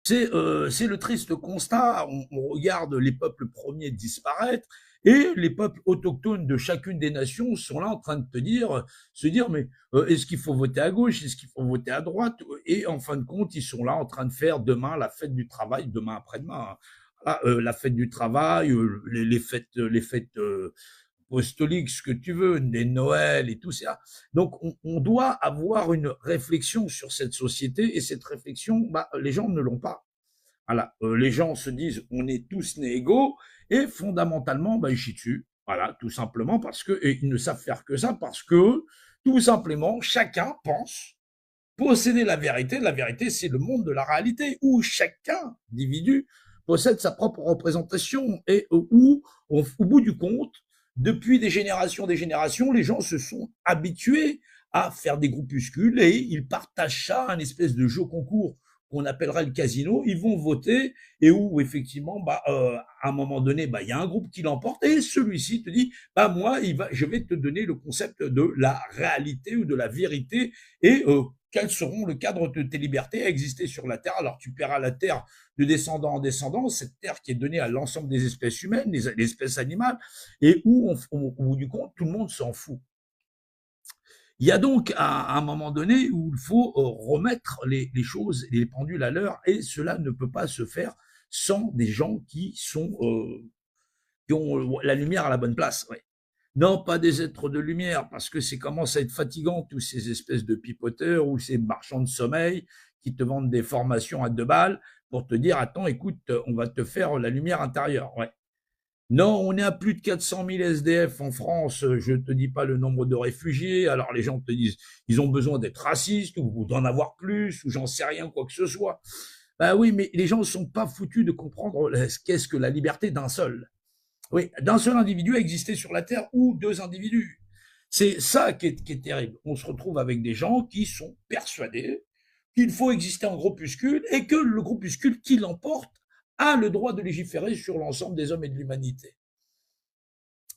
C'est le triste constat. On regarde les peuples premiers disparaître et les peuples autochtones de chacune des nations sont là en train de se dire, mais est-ce qu'il faut voter à gauche, est-ce qu'il faut voter à droite? Et en fin de compte, ils sont là en train de faire demain la fête du travail, demain après-demain, hein. Voilà, la fête du travail, les fêtes apostoliques, ce que tu veux, des Noëls et tout ça. Donc, on doit avoir une réflexion sur cette société et cette réflexion, bah, les gens ne l'ont pas. Voilà, les gens se disent on est tous nés égaux et fondamentalement, bah, ils chient dessus. Voilà, tout simplement parce que et ils ne savent faire que ça parce que tout simplement chacun pense posséder la vérité. La vérité, c'est le monde de la réalité où chacun individu possède sa propre représentation et où, au bout du compte, depuis des générations, les gens se sont habitués à faire des groupuscules et ils partagent ça, un espèce de jeu concours qu'on appellerait le casino. Ils vont voter et où effectivement, bah, à un moment donné, bah, il y a un groupe qui l'emporte et celui-ci te dit, bah moi, je vais te donner le concept de la réalité ou de la vérité et quels seront le cadre de tes libertés à exister sur la Terre. Alors tu paieras la Terre de descendant en descendant, cette Terre qui est donnée à l'ensemble des espèces humaines, des espèces animales, et où, au bout du compte, tout le monde s'en fout. Il y a donc un moment donné où il faut remettre les choses, les pendules à l'heure, et cela ne peut pas se faire sans des gens qui ont la lumière à la bonne place. Ouais. Non, pas des êtres de lumière, parce que c'est commence à être fatigant, tous ces espèces de pipoteurs ou ces marchands de sommeil qui te vendent des formations à 2 balles pour te dire, attends, écoute, on va te faire la lumière intérieure. Ouais. Non, on est à plus de 400 000 SDF en France, je ne te dis pas le nombre de réfugiés, alors les gens te disent, ils ont besoin d'être racistes ou d'en avoir plus, ou j'en sais rien, quoi que ce soit. Ben oui, mais les gens ne sont pas foutus de comprendre qu'est-ce que la liberté d'un seul. Oui, d'un seul individu à exister sur la Terre ou deux individus. C'est ça qui est terrible. On se retrouve avec des gens qui sont persuadés qu'il faut exister en groupuscule et que le groupuscule qui l'emporte a le droit de légiférer sur l'ensemble des hommes et de l'humanité.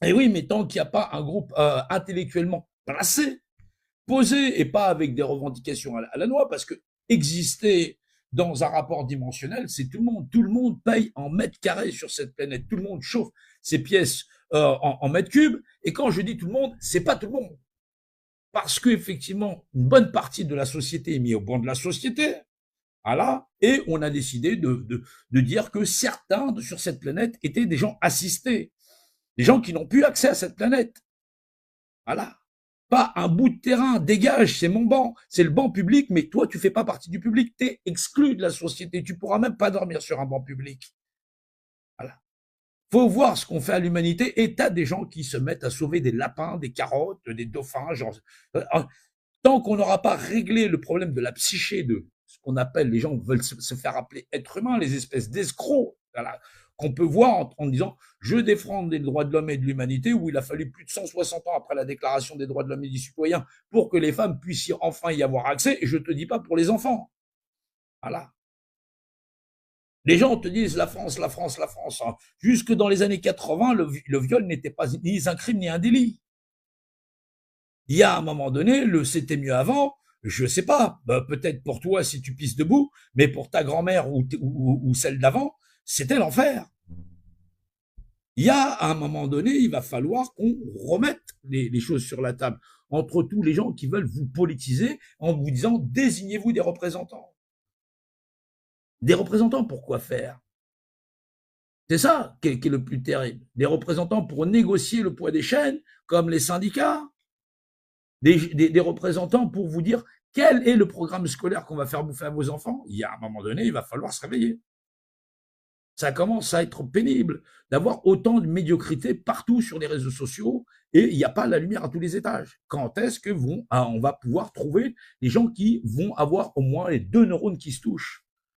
Et oui, mais tant qu'il n'y a pas un groupe intellectuellement placé, posé et pas avec des revendications à la noix, parce que exister dans un rapport dimensionnel, c'est tout le monde. Tout le monde paye en mètres carrés sur cette planète. Tout le monde chauffe ses pièces en mètres cubes. Et quand je dis tout le monde, c'est pas tout le monde. Parce qu'effectivement, une bonne partie de la société est mise au banc de la société. Voilà. Et on a décidé de dire que certains sur cette planète étaient des gens assistés. Des gens qui n'ont plus accès à cette planète. Voilà. Pas un bout de terrain, dégage, c'est mon banc, c'est le banc public, mais toi, tu fais pas partie du public, tu es exclu de la société, tu pourras même pas dormir sur un banc public. Voilà. Faut voir ce qu'on fait à l'humanité, et t'as des gens qui se mettent à sauver des lapins, des carottes, des dauphins, genre, tant qu'on n'aura pas réglé le problème de la psyché de ce qu'on appelle, les gens veulent se faire appeler être humain, les espèces d'escrocs, voilà, qu'on peut voir en disant je défends les droits de l'homme et de l'humanité, où il a fallu plus de 160 ans après la déclaration des droits de l'homme et du citoyen pour que les femmes puissent enfin y avoir accès, et je te dis pas pour les enfants. Voilà. Les gens te disent la France, la France, la France. Hein. Jusque dans les années 80, le viol n'était pas ni un crime ni un délit. Il y a un moment donné, c'était mieux avant, je sais pas, bah, peut-être pour toi si tu pisses debout, mais pour ta grand-mère ou celle d'avant, c'était l'enfer. Il y a un moment donné, il va falloir qu'on remette les choses sur la table entre tous les gens qui veulent vous politiser en vous disant désignez-vous des représentants. Des représentants pour quoi faire? C'est ça qui est le plus terrible. Des représentants pour négocier le poids des chaînes, comme les syndicats, des représentants pour vous dire quel est le programme scolaire qu'on va faire bouffer à vos enfants. Il y a un moment donné, il va falloir se réveiller. Ça commence à être pénible d'avoir autant de médiocrité partout sur les réseaux sociaux et il n'y a pas la lumière à tous les étages. Quand est-ce que on va pouvoir trouver des gens qui vont avoir au moins les 2 neurones qui se touchent?